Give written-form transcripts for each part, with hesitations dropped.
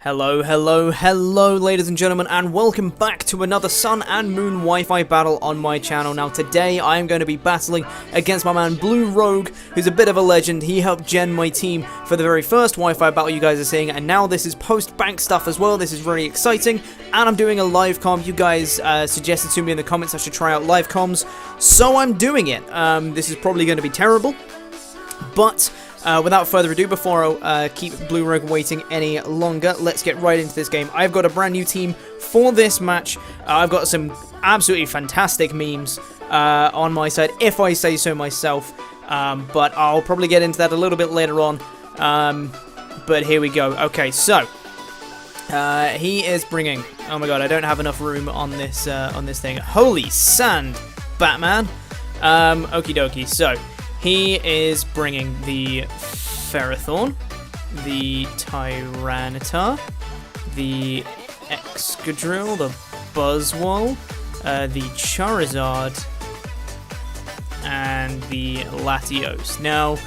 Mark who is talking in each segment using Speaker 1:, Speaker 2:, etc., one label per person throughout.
Speaker 1: Hello, hello, hello, ladies and gentlemen, and welcome back to another Sun and Moon Wi-Fi battle on my channel. Now, today I am going to be battling against my man Blue Rogue, who's a bit of a legend. He helped gen my team for the very first Wi-Fi battle you guys are seeing, and now this is post-bank stuff as well. This is really exciting, and I'm doing a live comm. You guys suggested to me in the comments I should try out live comms, so I'm doing it. This is probably going to be terrible, but without further ado, before I keep Blue Rogue waiting any longer, let's get right into this game. I've got a brand new team for this match. I've got some absolutely fantastic memes on my side, if I say so myself, but I'll probably get into that a little bit later on. But here we go. Okay, so he is bringing... Oh my god, I don't have enough room on this thing. Holy sand, Batman. Okie dokie, so... he is bringing the Ferrothorn, the Tyranitar, the Excadrill, the Buzzwole, the Charizard, and the Latios. Now,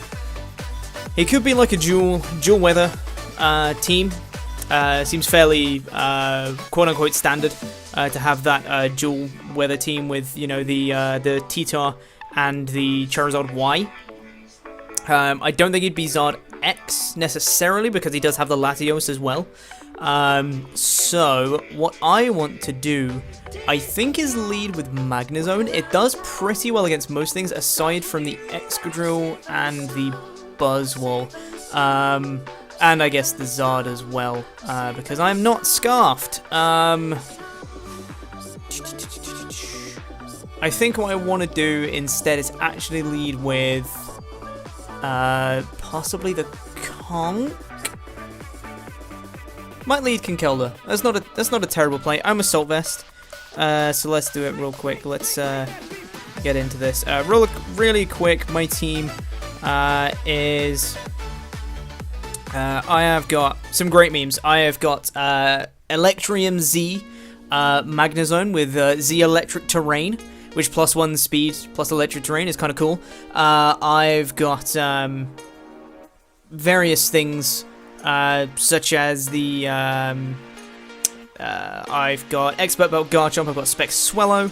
Speaker 1: it could be like a dual weather team. Seems fairly quote-unquote standard to have that dual weather team with, you know, the Titar and the Charizard Y. I don't think he'd be Zard X necessarily, because he does have the Latios as well. So what I want to do, I think, is lead with Magnezone. It does pretty well against most things aside from the Excadrill and the Buzzwole. And I guess the Zard as well, because I'm not Scarfed. I think what I want to do instead is actually lead with possibly the Conk. Might lead Conkeldurr. That's not a terrible play. I'm Assault Vest, so let's do it real quick. Let's get into this. Really quick. My team is. I have got some great memes. I have got Electrium Z Magnezone with Z Electric Terrain, which +1 speed plus electric terrain is kind of cool. I've got various things, such as the... I've got Expert Belt Garchomp, I've got Spec Swellow,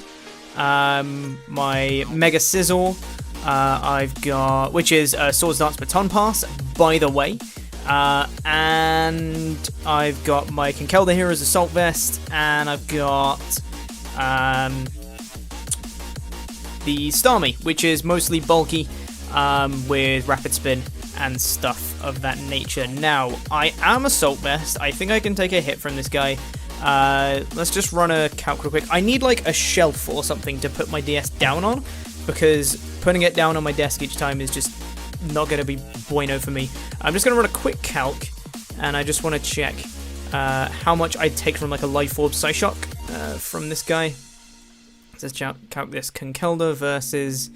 Speaker 1: my Mega Scizor, I've got... which is Swords Dance Baton Pass, by the way. And I've got my Conkeldurr here as Assault Vest, and I've got... the Starmie, which is mostly bulky, with Rapid Spin and stuff of that nature. Now, I am Assault Vest. I think I can take a hit from this guy. Let's just run a calc real quick. I need like a shelf or something to put my DS down on, because putting it down on my desk each time is just not going to be bueno for me. I'm just going to run a quick calc, and I just want to check how much I'd take from like a Life Orb Psyshock from this guy. Let's calc this. Conkeldurr versus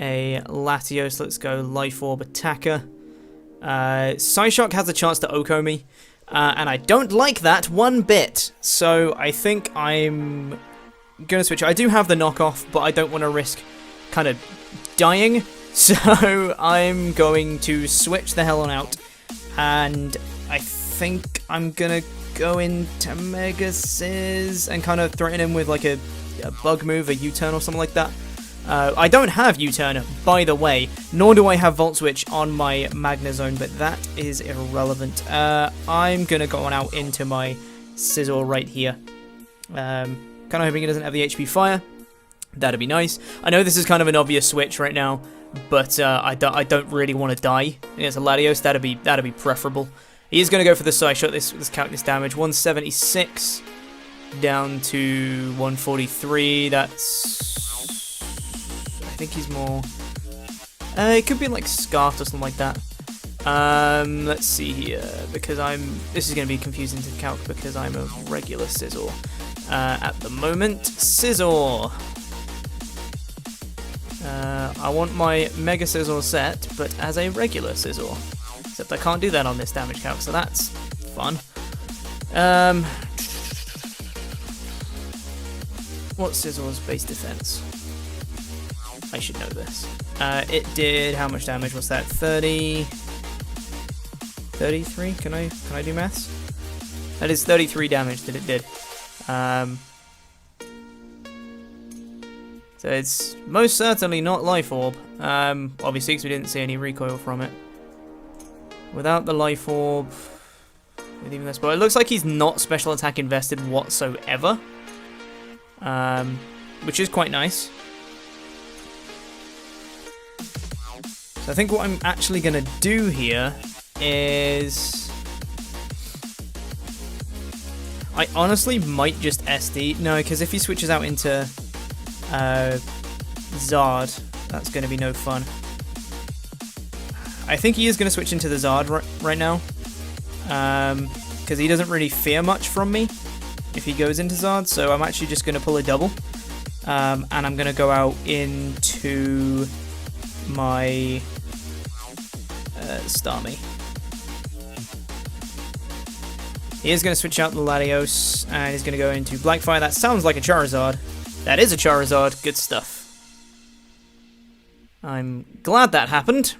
Speaker 1: a Latios. Let's go Life Orb Attacker. Psyshock has a chance to OHKO me, and I don't like that one bit. So I think I'm going to switch. I do have the knockoff, but I don't want to risk kind of dying. So I'm going to switch the hell on out, and I think I'm going to go into Mega Sizz and kind of threaten him with like a bug move, a U-turn or something like that. I don't have U-turn, by the way, nor do I have Volt Switch on my Magnezone, but that is irrelevant. I'm going to go on out into my Scizor right here. Kind of hoping it doesn't have the HP Fire. That'd be nice. I know this is kind of an obvious switch right now, but I don't really want to die against a Latios. That'd be preferable. He is going to go for the Psyshock. Let's count this damage. 176 down to 143. That's... I think he's more... it could be like Scarf or something like that. Let's see here, because this is going to be confusing to calc because I'm a regular Scizor at the moment. Scizor! I want my Mega Scizor set, but as a regular Scizor. Except I can't do that on this damage calc, so that's fun. What's Scizor's base defense? I should know this. It did, how much damage was that? 33? Can I do maths? That is 33 damage that it did. So it's most certainly not Life Orb. Obviously, because we didn't see any recoil from it. Without the Life Orb, with even this, but it looks like he's not special attack invested whatsoever, which is quite nice. So I think what I'm actually gonna do here is I honestly might just SD. No, because if he switches out into Zard, that's going to be no fun. I think he is going to switch into the Zard right now, because he doesn't really fear much from me if he goes into Zard, so I'm actually just going to pull a double, and I'm going to go out into my Starmie. He is going to switch out the Latios, and he's going to go into Blackfire. That sounds like a Charizard. That is a Charizard. Good stuff. I'm glad that happened.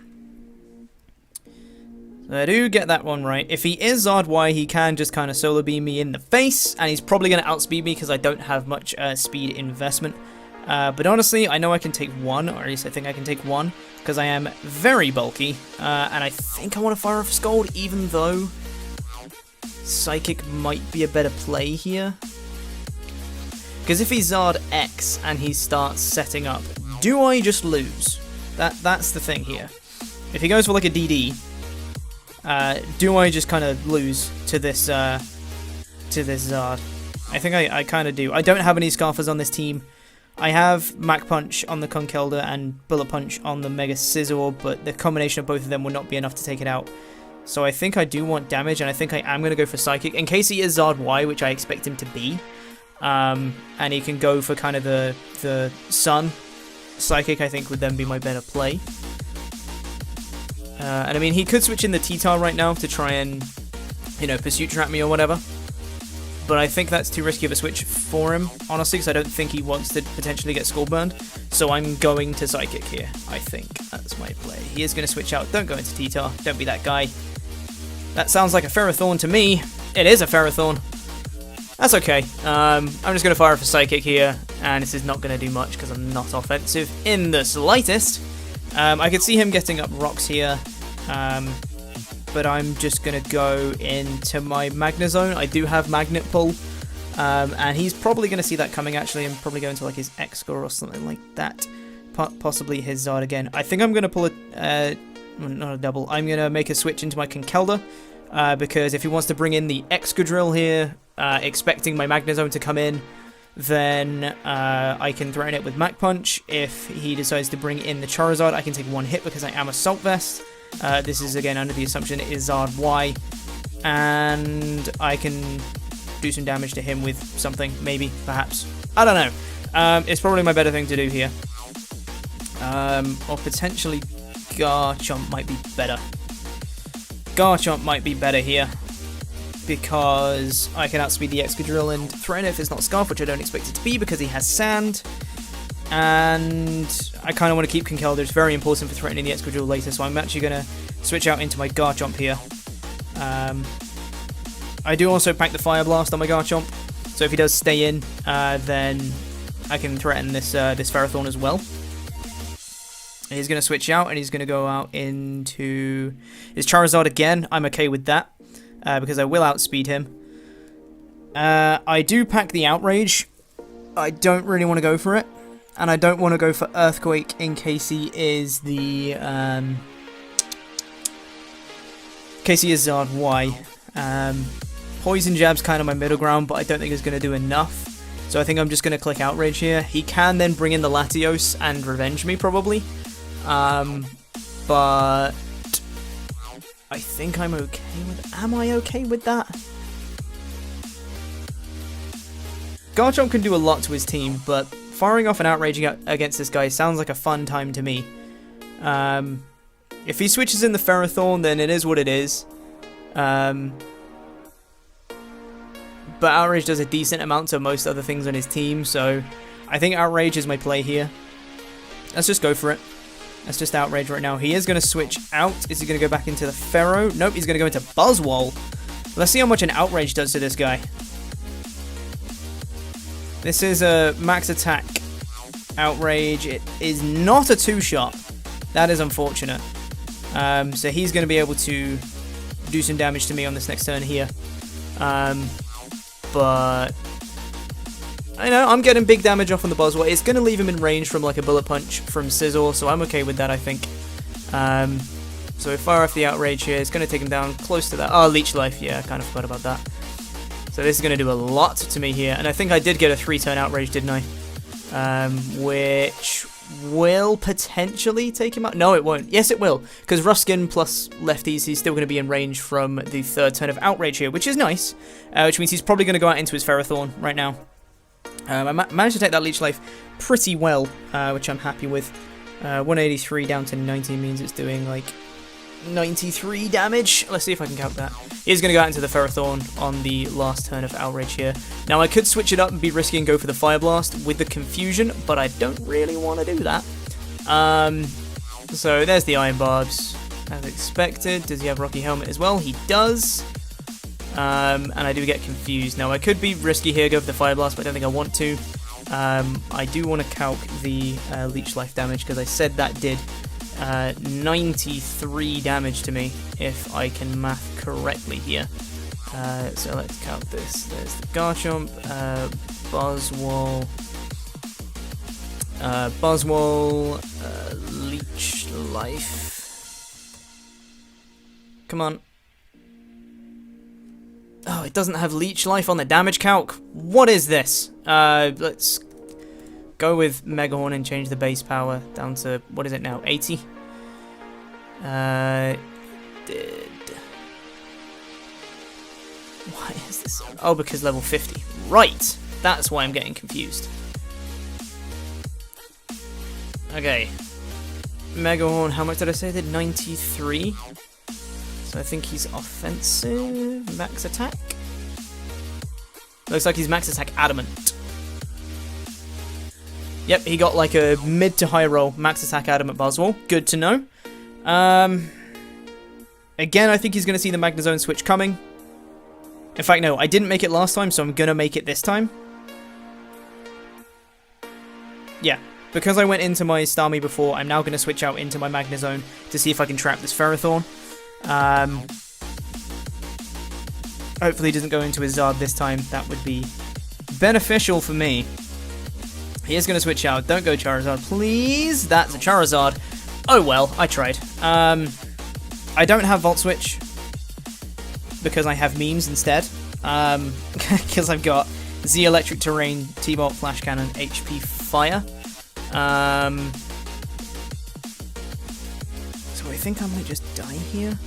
Speaker 1: So I do get that one right. If he is Zard Y, he can just kind of solo beam me in the face, and he's probably going to outspeed me because I don't have much speed investment. But honestly, I know I can take one, or at least I think I can take one, because I am very bulky, and I think I want to fire off Scald, even though Psychic might be a better play here. Because if he's Zard X and he starts setting up, do I just lose? That's the thing here. If he goes for like a DD, do I just kind of lose to this Zard? I think I kind of do. I don't have any Scarfers on this team. I have Mach Punch on the Conkeldurr and Bullet Punch on the Mega Scizor, but the combination of both of them will not be enough to take it out. So I think I do want damage, and I think I am going to go for Psychic, in case he is Zard Y, which I expect him to be. And he can go for kind of the Sun. Psychic, I think, would then be my better play. And I mean, he could switch in the T-Tar right now to try and, you know, Pursuit Trap me or whatever. But I think that's too risky of a switch for him, honestly, because I don't think he wants to potentially get Skull Burned. So I'm going to Psychic here, I think. That's my play. He is going to switch out. Don't go into T-Tar. Don't be that guy. That sounds like a Ferrothorn to me. It is a Ferrothorn. That's okay. I'm just going to fire for Psychic here, and this is not going to do much because I'm not offensive in the slightest. I could see him getting up rocks here, but I'm just going to go into my Magnezone. I do have Magnet Pull, and he's probably going to see that coming, actually, and probably go into like his X-Score or something like that. Possibly his Zard again. I think I'm going to pull a... not a double. I'm going to make a switch into my Conkeldurr, because if he wants to bring in the Excadrill here, expecting my Magnezone to come in, then I can threaten it with Mach Punch. If he decides to bring in the Charizard, I can take one hit because I am Assault Vest. This is, again, under the assumption it is Zard Y, and I can do some damage to him with something, maybe, perhaps. I don't know. It's probably my better thing to do here. Or potentially Garchomp might be better. Garchomp might be better here, because I can outspeed the Excadrill and threaten it if it's not Scarf, which I don't expect it to be because he has Sand. And I kind of want to keep Conkeldurr. It's very important for threatening the Excadrill later, so I'm actually going to switch out into my Garchomp here. I do also pack the Fire Blast on my Garchomp, so if he does stay in, then I can threaten this Ferrothorn as well. He's going to switch out, and he's going to go out into his Charizard again. I'm okay with that, because I will outspeed him. I do pack the Outrage. I don't really want to go for it. And I don't want to go for Earthquake in case he is the... case he is Zard Y. Poison Jab's kind of my middle ground, but I don't think it's going to do enough. So I think I'm just going to click Outrage here. He can then bring in the Latios and revenge me, probably. But I think I'm okay with... Am I okay with that? Garchomp can do a lot to his team, but firing off an Outrage against this guy sounds like a fun time to me. If he switches in the Ferrothorn, then it is what it is. But Outrage does a decent amount to most other things on his team, so I think Outrage is my play here. Let's just go for it. Let's just Outrage right now. He is going to switch out. Is he going to go back into the Ferro? Nope, he's going to go into Buzzwole. Let's see how much an outrage does to this guy. This is a max attack outrage. It is not a 2-shot. That is unfortunate. So he's going to be able to do some damage to me on this next turn here. But I know I'm getting big damage off on the Buzzwole. It's going to leave him in range from like a bullet punch from Scizor, so I'm okay with that, I think. So we fire off the outrage here. It's going to take him down close to that. Oh, Leech Life. Yeah, I kind of forgot about that. So this is going to do a lot to me here. And I think I did get a 3-turn outrage, didn't I? Which will potentially take him out. No, it won't. Yes, it will. Because Ruskin plus lefties, he's still going to be in range from the 3rd turn of outrage here, which is nice. Which means he's probably going to go out into his Ferrothorn right now. I managed to take that Leech Life pretty well, which I'm happy with. 183 down to 90 means it's doing like 93 damage. Let's see if I can count that. He's going to go out into the Ferrothorn on the last turn of outrage here. Now I could switch it up and be risky and go for the Fire Blast with the Confusion, but I don't really want to do that. So there's the Iron Barbs as expected. Does he have Rocky Helmet as well? He does. And I do get confused. Now I could be risky here, go for the Fire Blast, but I don't think I want to. I do want to calc the Leech Life damage because I said that did 93 damage to me if I can math correctly here. So let's count this. There's the Garchomp, Buzzwole, Leech Life. Come on. Oh, it doesn't have Leech Life on the damage calc. What is this? Let's go with Mega Horn and change the base power down to, what is it now, 80? Why is this? Oh, because level 50. Right, that's why I'm getting confused. Okay. Mega Horn, how much did I say? Did 93? So I think he's offensive, max attack. Looks like he's max attack adamant. Yep, he got like a mid to high roll max attack adamant Buzzwole. Good to know. Again, I think he's going to see the Magnezone switch coming. In fact, no, I didn't make it last time, so I'm going to make it this time. Yeah, because I went into my Starmie before, I'm now going to switch out into my Magnezone to see if I can trap this Ferrothorn. Hopefully he doesn't go into his Zard this time. That would be beneficial for me. He is going to switch out. Don't go Charizard, please. That's a Charizard. Oh well, I tried. I don't have Volt Switch because I have memes instead. Because I've got Z Electric Terrain, T-Bolt, Flash Cannon, HP Fire. So I think I might just die here.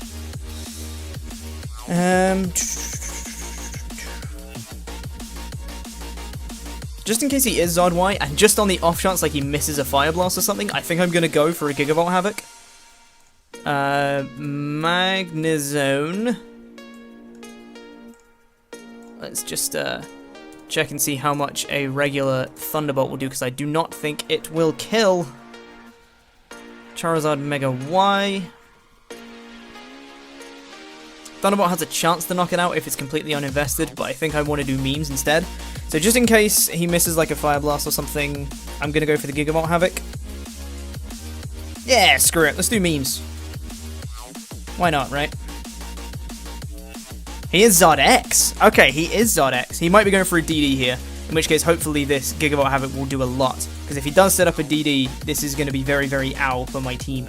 Speaker 1: Just in case he is Zard Y, and just on the off chance like he misses a Fire Blast or something, I think I'm going to go for a Gigavolt Havoc. Magnezone. Let's just check and see how much a regular Thunderbolt will do, because I do not think it will kill Charizard Mega Y. Thunderbolt has a chance to knock it out if it's completely uninvested, but I think I want to do memes instead. So just in case he misses like a Fire Blast or something, I'm going to go for the Gigavolt Havoc. Yeah, screw it. Let's do memes. Why not, right? He is Zard X. Okay, he is Zard X. He might be going for a DD here, in which case hopefully this Gigavolt Havoc will do a lot. Because if he does set up a DD, this is going to be very, very ow for my team.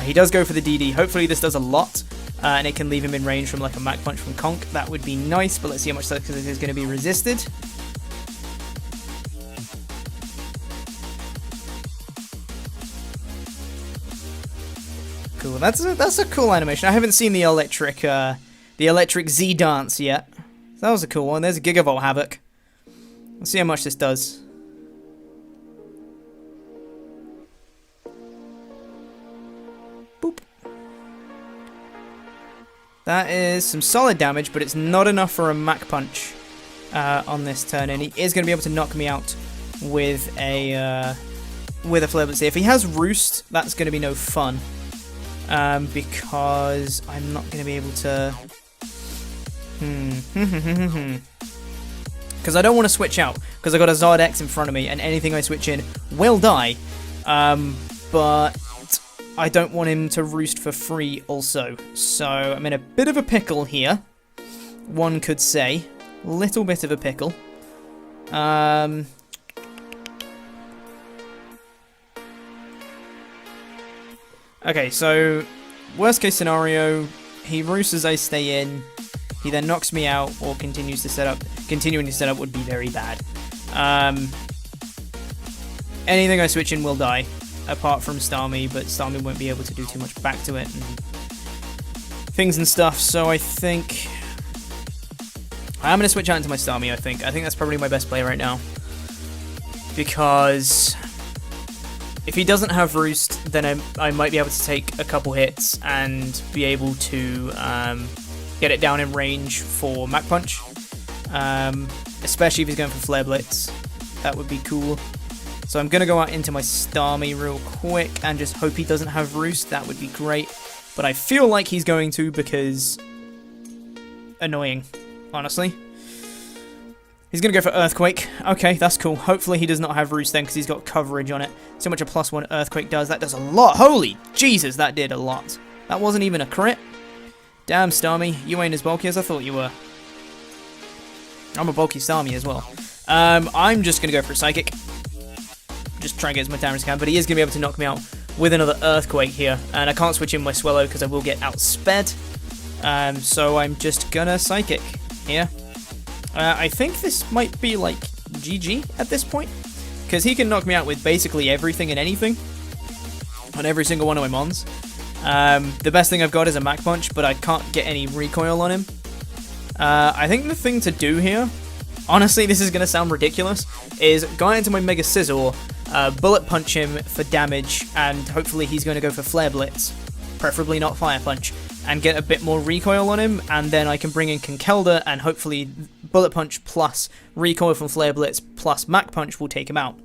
Speaker 1: He does go for the DD. Hopefully this does a lot. And it can leave him in range from like a Mach Punch from Conk. That would be nice, but let's see how much this is going to be resisted. Cool. That's a cool animation. I haven't seen the electric Z dance yet. That was a cool one. There's a Gigavolt Havoc. Let's see how much this does. Boop. That is some solid damage, but it's not enough for a Mach Punch on this turn, and he is going to be able to knock me out with a Flare Blitz. If he has Roost, that's going to be no fun, because I'm not going to be able to Because I don't want to switch out, because I got a Zard X in front of me, and anything I switch in will die. But I don't want him to roost for free also. So I'm in a bit of a pickle here, one could say. Little bit of a pickle. Okay, so worst case scenario, he roosts as I stay in. He then knocks me out or continues to set up. Continuing to set up would be very bad. Anything I switch in will die, apart from Starmie, but Starmie won't be able to do too much back to it and things and stuff. So I think I'm going to switch out into my Starmie, I think. I think that's probably my best play right now. Because if he doesn't have Roost, then I might be able to take a couple hits and be able to get it down in range for Mach Punch. Especially if he's going for Flare Blitz. That would be cool. So I'm going to go out into my Starmie real quick and just hope he doesn't have Roost. That would be great. But I feel like he's going to because annoying, honestly. He's going to go for Earthquake. Okay, that's cool. Hopefully he does not have Roost then because he's got coverage on it. So much a +1 Earthquake does. That does a lot. Holy Jesus, that did a lot. That wasn't even a crit. Damn, Starmie. You ain't as bulky as I thought you were. I'm a bulky Starmie as well. I'm just going to go for a Psychic. Just try and get as much damage as I can. But he is going to be able to knock me out with another Earthquake here. And I can't switch in my Swellow because I will get outsped. So I'm just going to Psychic here. I think this might be like GG at this point. Because he can knock me out with basically everything and anything. On every single one of my mons. The best thing I've got is a Mach Punch, but I can't get any recoil on him. I think the thing to do here, honestly, this is going to sound ridiculous, is go into my Mega Scizor, Bullet Punch him for damage, and hopefully he's going to go for Flare Blitz, preferably not Fire Punch, and get a bit more recoil on him, and then I can bring in Conkeldurr, and hopefully Bullet Punch plus recoil from Flare Blitz plus Mach Punch will take him out.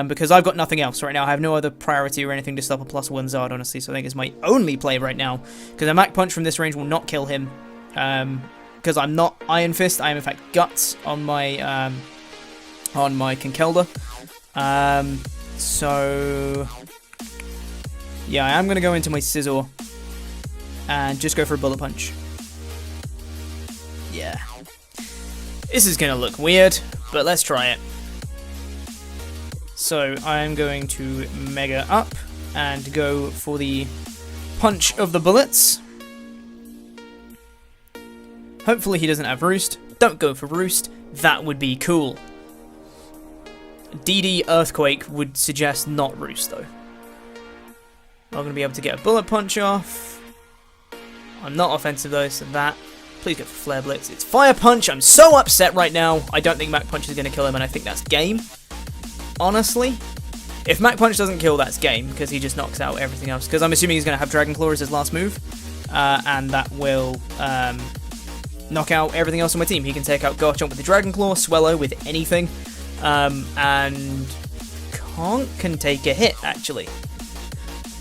Speaker 1: Because I've got nothing else right now. I have no other priority or anything to stop a +1 Zard, honestly, so I think it's my only play right now. Because a Mach Punch from this range will not kill him. Because I'm not Iron Fist, I am in fact Guts on my Conkeldurr. So yeah, I am going to go into my Scizor and just go for a Bullet Punch. Yeah. This is going to look weird, but let's try it. So I'm going to Mega up and go for the Punch of the Bullets. Hopefully he doesn't have Roost. Don't go for Roost. That would be cool. DD Earthquake would suggest not Roost though. Not going to be able to get a Bullet Punch off. I'm not offensive though, so that. Please go for Flare Blitz. It's Fire Punch. I'm so upset right now. I don't think Mach Punch is going to kill him, and I think that's game. Honestly, if Mach Punch doesn't kill, that's game, because he just knocks out everything else. Because I'm assuming he's going to have Dragon Claw as his last move, and that will knock out everything else on my team. He can take out Garchomp with the Dragon Claw, Swellow with anything, and Conk can take a hit, actually.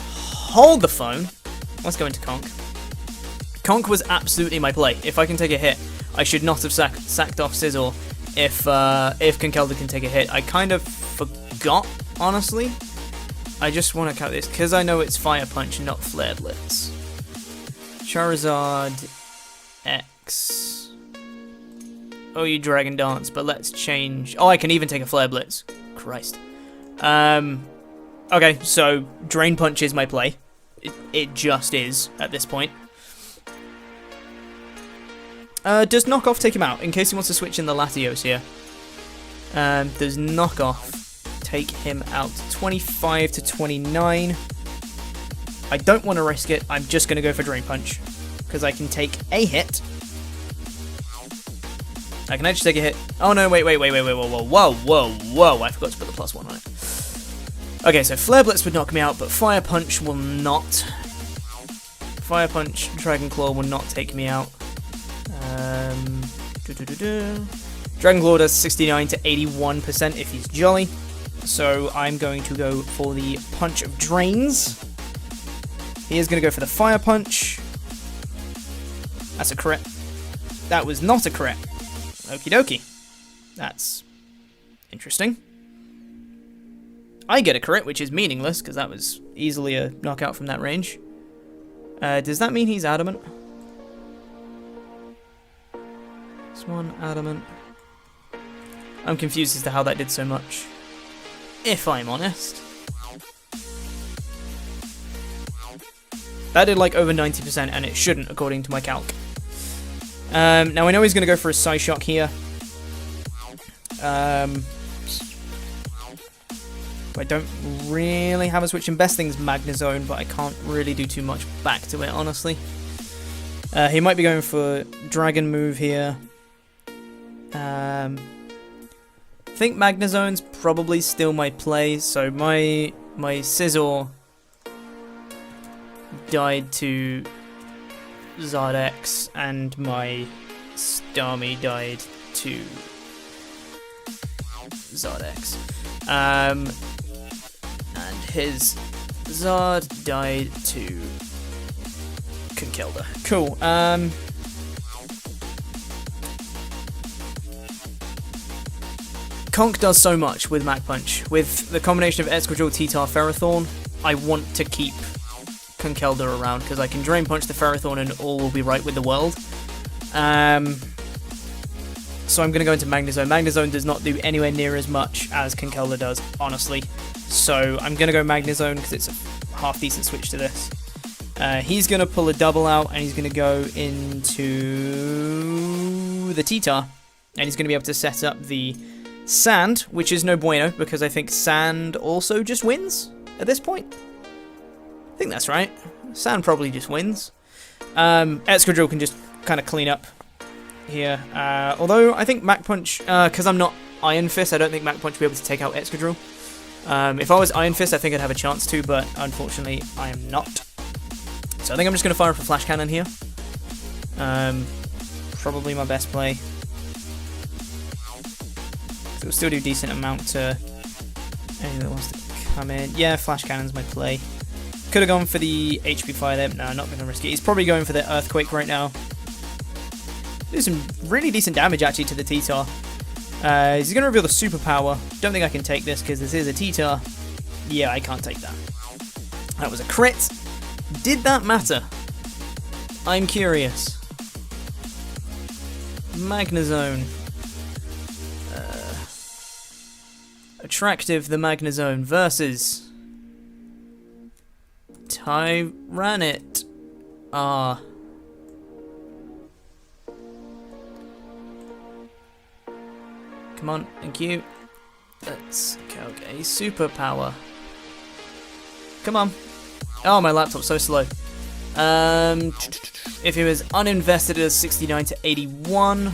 Speaker 1: Hold the phone. Let's go into Conk. Conk was absolutely my play. If I can take a hit, I should not have sacked off Scizor if Conkeldurr can take a hit. I kind of forgot, honestly. I just want to count this, because I know it's Fire Punch, not Flare Blitz. Charizard X. Oh, you Dragon Dance, but let's change. Oh, I can even take a Flare Blitz. Christ. Okay, so Drain Punch is my play. It just is, at this point. Does Knockoff take him out, in case he wants to switch in the Latios here? Does Knockoff take him out? 25 to 29. I don't want to risk it. I'm just going to go for Drain Punch, because I can take a hit. I can actually take a hit. Oh no, wait, whoa. I forgot to put the +1 on it. Okay, so Flare Blitz would knock me out, but Fire Punch will not. Fire Punch, Dragon Claw will not take me out. Dragon Claw does 69 to 81% if he's jolly. So I'm going to go for the Punch of Drains. He is going to go for the Fire Punch. That's a crit. That was not a crit. Okie dokie. That's interesting. I get a crit, which is meaningless, because that was easily a knockout from that range. Does that mean he's adamant? Swan, adamant. I'm confused as to how that did so much, if I'm honest. That did like over 90%, and it shouldn't, according to my calc. Now I know he's going to go for a Psyshock here. I don't really have a switch in. Best thing's Magnezone, but I can't really do too much back to it, honestly. He might be going for Dragon move here. I think Magnezone's probably still my play, so my Scizor died to Zardex, and my Starmie died to Zardex. And his Zard died to Conkeldurr. Cool. Conk does so much with Mach Punch. With the combination of Excadrill, T-Tar, Ferrothorn, I want to keep Conkeldurr around, because I can Drain Punch the Ferrothorn and all will be right with the world. So I'm going to go into Magnezone. Magnezone does not do anywhere near as much as Conkeldurr does, honestly. So I'm going to go Magnezone, because it's a half-decent switch to this. He's going to pull a double out, and he's going to go into the T-Tar. And he's going to be able to set up the Sand, which is no bueno, because I think Sand also just wins at this point. I think that's right. Sand probably just wins. Excadrill can just kind of clean up here. Although I think Mach Punch, because I'm not Iron Fist, I don't think Mach Punch will be able to take out Excadrill. If I was Iron Fist, I think I'd have a chance to, but unfortunately I am not. So I think I'm just going to fire up a Flash Cannon here. Probably my best play. So it'll still do a decent amount to anything that wants to come in. Yeah, Flash Cannon's my play. Could have gone for the HP Fire there. No, not going to risk it. He's probably going for the Earthquake right now. Do some really decent damage, actually, to the T-Tar. He's going to reveal the Superpower. Don't think I can take this, because this is a T-Tar. Yeah, I can't take that. That was a crit. Did that matter? I'm curious. Magnezone. Attractive, the Magnezone, versus Tyranitar. Come on, thank you. Let's calc a Superpower. Come on. Oh, my laptop's so slow. If he was uninvested, it does 69 to 81.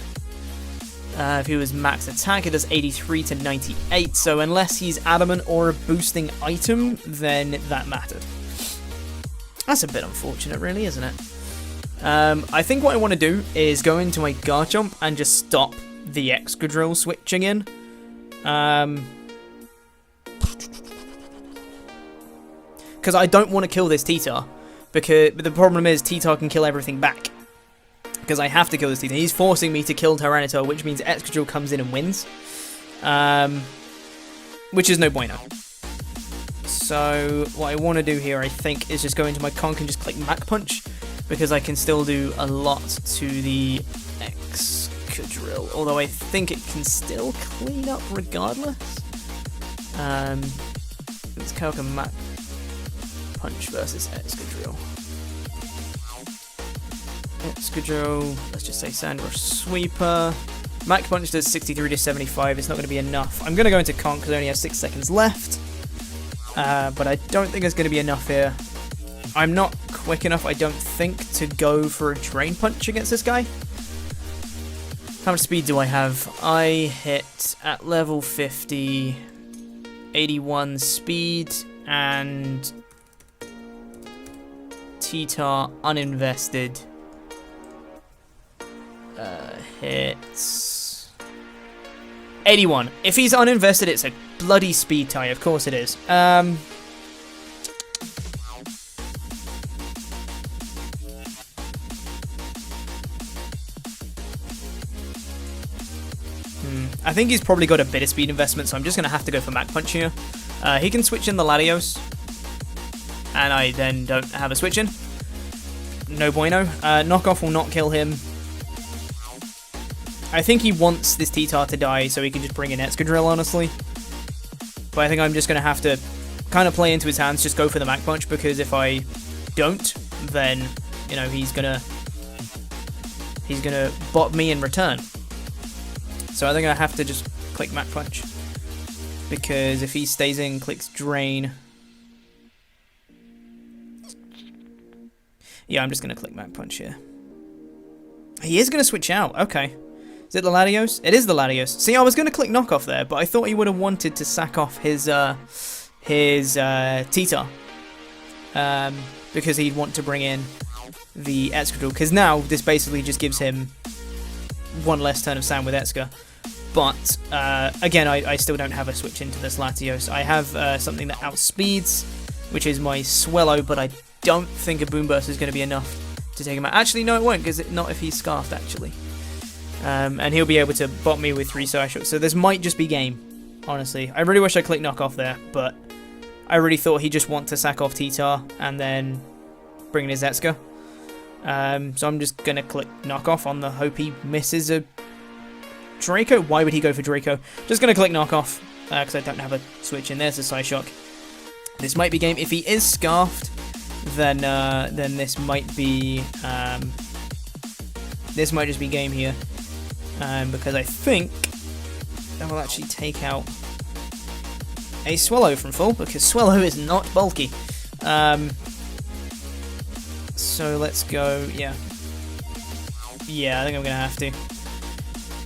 Speaker 1: If he was max attack, it does 83 to 98. So unless he's adamant or a boosting item, then that mattered. That's a bit unfortunate, really, isn't it? I think what I want to do is go into my Garchomp and just stop the Excadrill switching in. Because I don't want to kill this T-Tar. But the problem is T-Tar can kill everything back. Because I have to kill this T-Tar. He's forcing me to kill Tyranitar, which means Excadrill comes in and wins. Which is no bueno. So what I want to do here, I think, is just go into my Conk and just click Mach Punch. Because I can still do a lot to the Excadrill. Although I think it can still clean up regardless. Let's calc a Mach Punch versus Excadrill. Excadrill, let's just say Sandrush Sweeper. Mach Punch does 63 to 75, it's not going to be enough. I'm going to go into Conk because I only have 6 seconds left. But I don't think it's going to be enough here. I'm not quick enough, I don't think, to go for a Drain Punch against this guy. How much speed do I have? I hit at level 50, 81 speed, and T-Tar uninvested hits 81. If he's uninvested, it's a bloody speed tie. Of course it is. I think he's probably got a bit of speed investment, so I'm just going to have to go for Mach Punch here. He can switch in the Latios, and I then don't have a switch in. No bueno. Knockoff will not kill him. I think he wants this T-Tar to die so he can just bring in Excadrill, honestly. But I think I'm just going to have to kind of play into his hands, just go for the Mach Punch, because if I don't, then, you know, he's gonna bot me in return. So I think I have to just click Mach Punch, because if he stays in, clicks Drain. Yeah, I'm just gonna click Mach Punch here. He is gonna switch out. Okay. Is it the Latios? It is the Latios. See, I was gonna click Knockoff there, but I thought he would have wanted to sack off his T-Tar. Because he'd want to bring in the Excadrill, because now this basically just gives him one less turn of Sand with Eska. But, again, I still don't have a switch into this Latios. I have something that outspeeds, which is my Swellow, but I don't think a Boom Burst is going to be enough to take him out. Actually, no, it won't, because not if he's Scarfed, actually. And he'll be able to bot me with 3 Psyshocks, so this might just be game, honestly. I really wish I clicked Knockoff there, but I really thought he'd just want to sack off T-Tar and then bring in his Eska. So I'm just going to click Knockoff on the hope he misses a Draco. Why would he go for Draco? Just going to click Knockoff, because I don't have a switch in. There's a Psyshock. This might be game. If he is Scarfed, then this might be... this might just be game here. Because I think that will actually take out a Swellow from full, because Swellow is not bulky. So let's go, yeah. Yeah, I think I'm going to have to.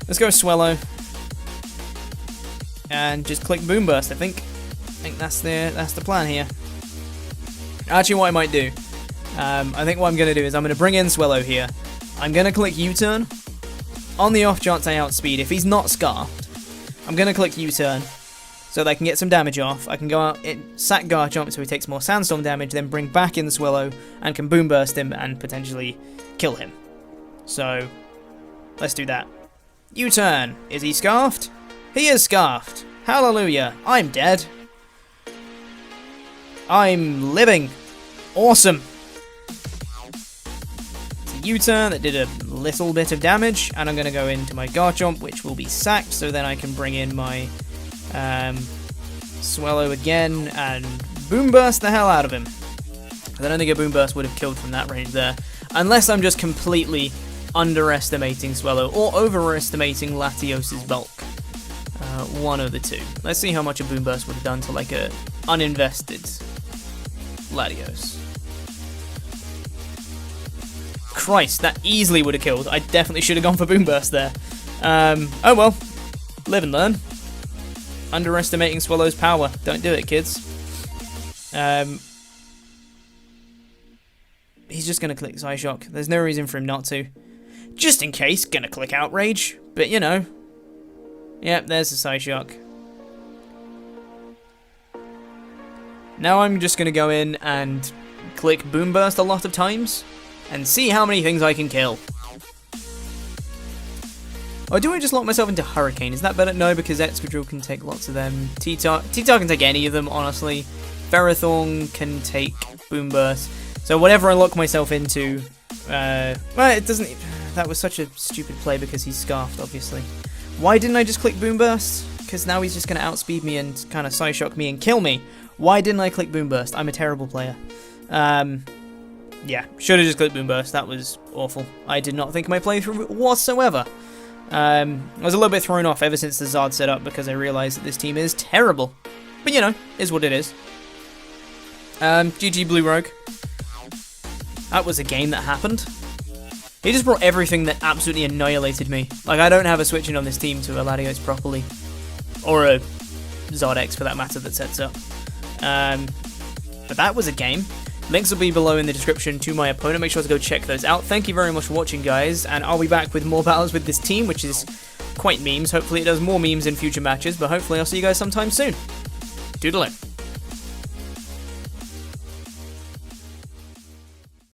Speaker 1: Let's go Swellow. And just click Boom Burst, I think. I think that's the plan here. Actually, what I might do, I think what I'm going to do is I'm going to bring in Swellow here. I'm going to click U-Turn. On the off chance I outspeed, if he's not Scarfed, I'm going to click U-Turn so that I can get some damage off. I can go out, sack Garchomp so he takes more Sandstorm damage, then bring back in the Swellow and can Boom Burst him and potentially kill him. So, let's do that. U-Turn. Is he Scarfed? He is Scarfed. Hallelujah. I'm dead. I'm living. Awesome. U-turn that did a little bit of damage, and I'm going to go into my Garchomp, which will be sacked, so then I can bring in my Swellow again and Boom Burst the hell out of him. I don't think a Boom Burst would have killed from that range there, unless I'm just completely underestimating Swellow or overestimating Latios' bulk. One of the two. Let's see how much a Boom Burst would have done to like a uninvested Latios. Christ, that easily would have killed. I definitely should have gone for Boom Burst there. Oh well. Live and learn. Underestimating Swellow's power. Don't do it, kids. He's just going to click Psyshock. There's no reason for him not to. Just in case, going to click Outrage. But, you know. Yep, there's the Psyshock. Now I'm just going to go in and click Boom Burst a lot of times and see how many things I can kill. Or do I just lock myself into Hurricane? Is that better? No, because Excadrill can take lots of them. T-Tar can take any of them, honestly. Ferrothorn can take Boom Burst. So whatever I lock myself into... well, it doesn't... That was such a stupid play because he's Scarfed, obviously. Why didn't I just click Boom Burst? Because now he's just going to outspeed me and kind of Psyshock me and kill me. Why didn't I click Boom Burst? I'm a terrible player. Yeah, should have just clicked Boom Burst. That was awful. I did not think my playthrough whatsoever. I was a little bit thrown off ever since the Zard set up because I realised that this team is terrible. But, you know, is what it is. GG Blue Rogue. That was a game that happened. He just brought everything that absolutely annihilated me. Like, I don't have a switching on this team to a Latios properly. Or a Zardex, for that matter, that sets up. But that was a game. Links will be below in the description to my opponent. Make sure to go check those out. Thank you very much for watching, guys. And I'll be back with more battles with this team, which is quite memes. Hopefully it does more memes in future matches. But hopefully I'll see you guys sometime soon. Doodle-o.